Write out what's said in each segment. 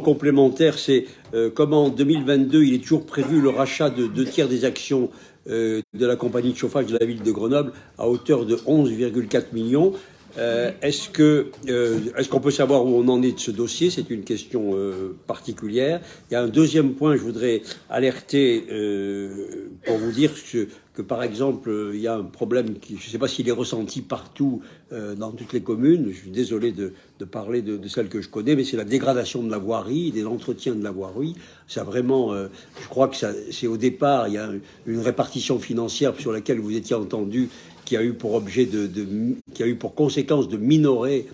complémentaire, c'est comment en 2022, il est toujours prévu le rachat de 2 tiers des actions de la compagnie de chauffage de la ville de Grenoble à hauteur de 11,4 millions. Est-ce qu'on peut savoir où on en est de ce dossier? C'est une question particulière. Il y a un deuxième point, je voudrais alerter pour vous dire que par exemple, il y a un problème qui, je ne sais pas s'il est ressenti partout dans toutes les communes. Je suis désolé de parler de celle que je connais, mais c'est la dégradation de la voirie, des entretiens de la voirie. Ça vraiment, je crois que c'est au départ, il y a une répartition financière sur laquelle vous étiez entendu, qui a eu pour objet qui a eu pour conséquence de minorer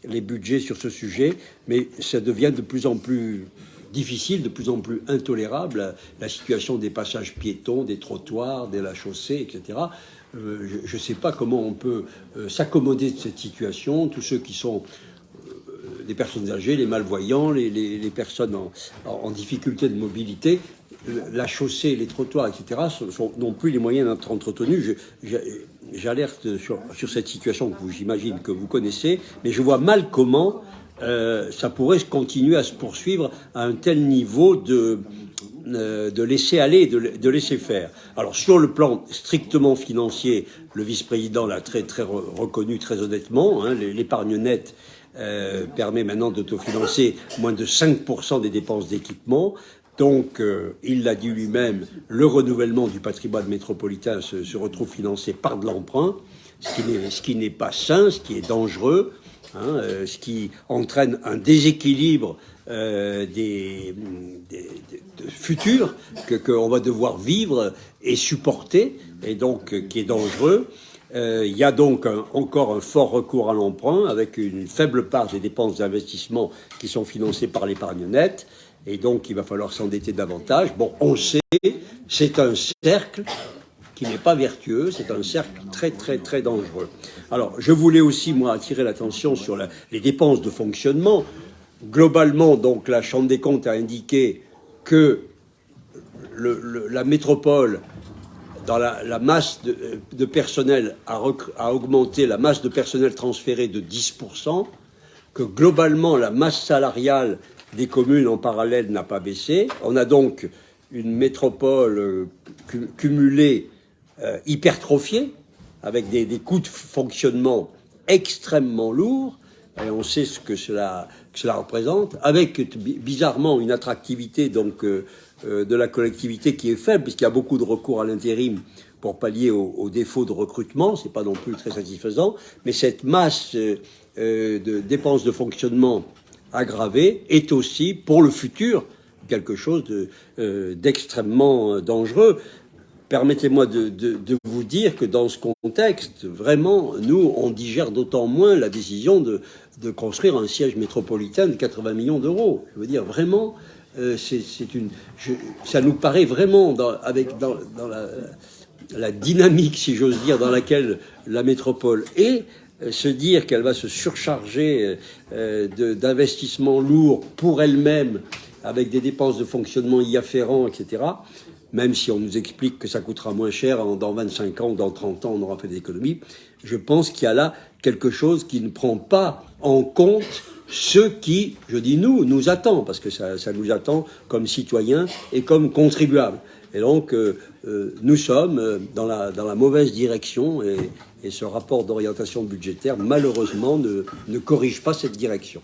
les budgets sur ce sujet, mais ça devient de plus en plus difficile, de plus en plus intolérable, la situation des passages piétons, des trottoirs, de la chaussée, etc. Je ne sais pas comment on peut s'accommoder de cette situation. Tous ceux qui sont les personnes âgées, les malvoyants, les personnes en difficulté de mobilité, la chaussée, les trottoirs, etc., n'ont plus les moyens d'être entretenus. J'alerte sur cette situation que j'imagine que vous connaissez, mais je vois mal comment ça pourrait continuer à se poursuivre à un tel niveau de laisser aller, de laisser faire. Alors sur le plan strictement financier, le vice-président l'a très reconnu très honnêtement, hein, l'épargne nette permet maintenant d'autofinancer moins de 5% des dépenses d'équipement. Donc, il l'a dit lui-même, le renouvellement du patrimoine métropolitain se retrouve financé par de l'emprunt, ce qui n'est pas sain, ce qui est dangereux, hein, ce qui entraîne un déséquilibre futurs qu'on va devoir vivre et supporter, et donc qui est dangereux. Il y a donc encore un fort recours à l'emprunt, avec une faible part des dépenses d'investissement qui sont financées par l'épargne nette. Et donc, il va falloir s'endetter davantage. Bon, on sait, c'est un cercle qui n'est pas vertueux, c'est un cercle très dangereux. Alors, je voulais aussi, moi, attirer l'attention sur les dépenses de fonctionnement. Globalement, donc, la Chambre des comptes a indiqué que la métropole, dans la masse de personnel, a augmenté la masse de personnel transférée de 10%, que globalement, la masse salariale des communes en parallèle n'a pas baissé. On a donc une métropole cumulée hypertrophiée, avec des coûts de fonctionnement extrêmement lourds, et on sait ce que cela représente, avec bizarrement une attractivité donc de la collectivité qui est faible, puisqu'il y a beaucoup de recours à l'intérim pour pallier aux défauts de recrutement. C'est pas non plus très satisfaisant, mais cette masse de dépenses de fonctionnement aggravée est aussi, pour le futur, quelque chose d'extrêmement dangereux. Permettez-moi de vous dire que dans ce contexte, vraiment, nous, on digère d'autant moins la décision de construire un siège métropolitain de 80 millions d'euros. Je veux dire, vraiment, ça nous paraît vraiment, dans la dynamique, si j'ose dire, dans laquelle la métropole est, se dire qu'elle va se surcharger d'investissements lourds pour elle-même, avec des dépenses de fonctionnement y afférents, etc., même si on nous explique que ça coûtera moins cher, dans 25 ans ou dans 30 ans, on aura fait des économies, je pense qu'il y a là quelque chose qui ne prend pas en compte ce qui, je dis nous attend, parce que ça nous attend comme citoyens et comme contribuables. Et donc, nous sommes dans la mauvaise direction, et ce rapport d'orientation budgétaire, malheureusement, ne corrige pas cette direction.